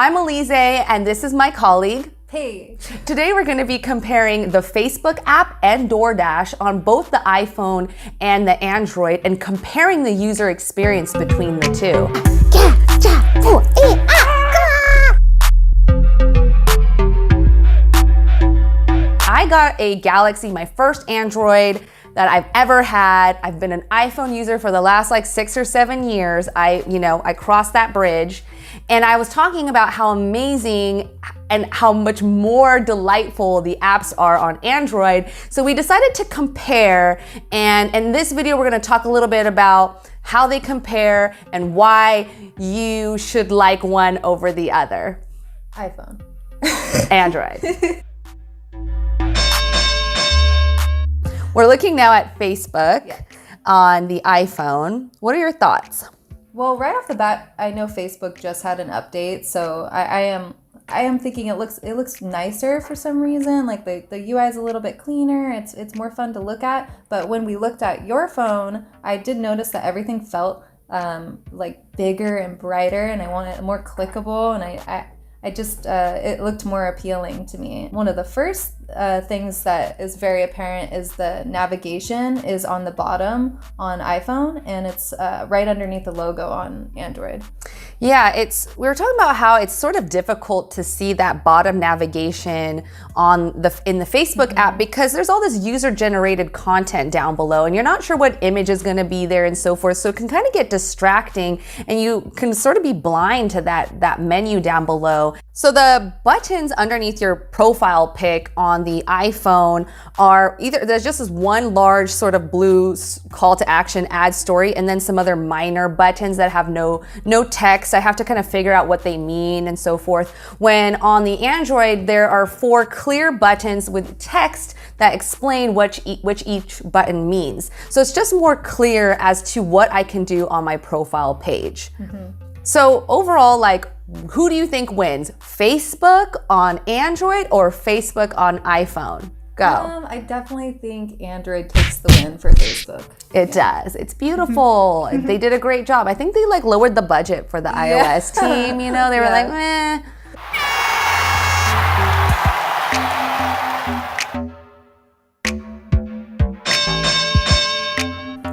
I'm Alize, and this is my colleague, Paige. Today we're going to be comparing the Facebook app and DoorDash on both the iPhone and the Android and comparing the user experience between the two. I got a Galaxy, my first Android that I've ever had. I've been an iPhone user for the last 6 or 7 years. I crossed that bridge, and I was talking about how amazing and how much more delightful the apps are on Android. So we decided to compare, and in this video we're going to talk a little bit about how they compare and why you should like one over the other. iPhone. Android. We're looking now at Facebook on the iPhone. What are your thoughts? Well, right off the bat, I know Facebook just had an update, so I am thinking it looks nicer for some reason. Like the UI is a little bit cleaner. It's more fun to look at. But when we looked at your phone, I did notice that everything felt bigger and brighter, and I wanted it more clickable, and I just it looked more appealing to me. One of the first things that is very apparent is the navigation is on the bottom on iPhone, and it's right underneath the logo on Android. Yeah, we were talking about how it's sort of difficult to see that bottom navigation in the Facebook app because there's all this user-generated content down below, and you're not sure what image is going to be there and so forth. So it can kind of get distracting, and you can sort of be blind to that menu down below. So the buttons underneath your profile pic on the iPhone are there's just this one large sort of blue call to action, add story, and then some other minor buttons that have no text. I have to kind of figure out what they mean and so forth. When on the Android, there are 4 clear buttons with text that explain which each button means. So it's just more clear as to what I can do on my profile page. So overall, who do you think wins? Facebook on Android or Facebook on iPhone? Go. I definitely think Android takes the win for Facebook. It does. It's beautiful. They did a great job. I think they lowered the budget for the iOS team. They were like, meh.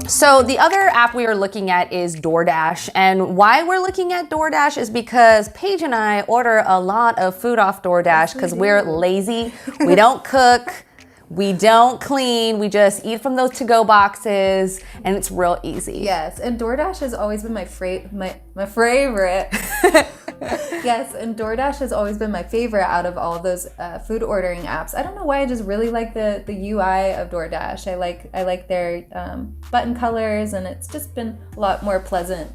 So the other app we are looking at is DoorDash, and why we're looking at DoorDash is because Paige and I order a lot of food off DoorDash because we're lazy. We don't cook, we don't clean, we just eat from those to-go boxes, and it's real easy. Yes, and DoorDash has always been my favorite. Yes, and DoorDash has always been my favorite out of all of those food ordering apps. I don't know why, I just really like the UI of DoorDash. I like their button colors, and it's just been a lot more pleasant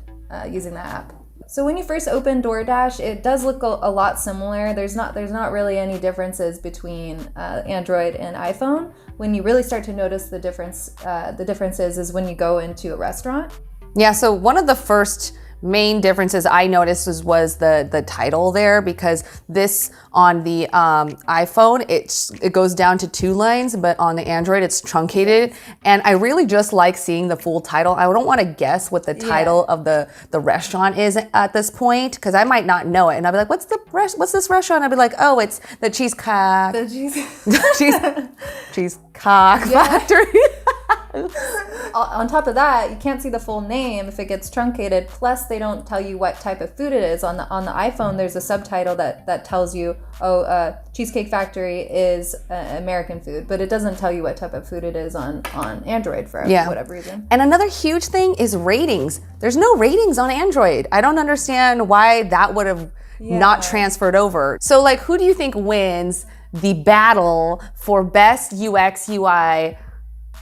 using the app. So when you first open DoorDash, it does look a lot similar. There's not really any differences between Android and iPhone. When you really start to notice the differences is when you go into a restaurant. Yeah, so one of the first main differences I noticed was the title there, because this on the iPhone it goes down to 2 lines, but on the Android it's truncated, and I really just like seeing the full title. I don't want to guess what the title of the restaurant is at this point, because I might not know it, and I'll be like, what's this restaurant? I'll be like, oh, it's the Cheesecock Cheesecock Factory. On top of that, you can't see the full name if it gets truncated. Plus, they don't tell you what type of food it is. On the iPhone, there's a subtitle that tells you, Cheesecake Factory is American food, but it doesn't tell you what type of food it is on Android for whatever reason. And another huge thing is ratings. There's no ratings on Android. I don't understand why that would have not transferred over. So who do you think wins the battle for best UX UI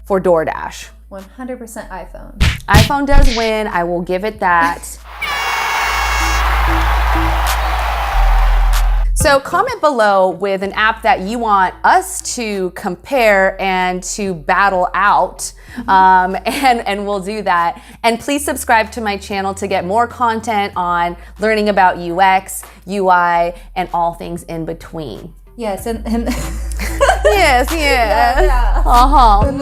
for DoorDash? 100% iPhone. iPhone does win. I will give it that. So comment below with an app that you want us to compare and to battle out, and we'll do that. And please subscribe to my channel to get more content on learning about UX, UI, and all things in between. Yes, and yes, yeah. yeah. Uh-huh.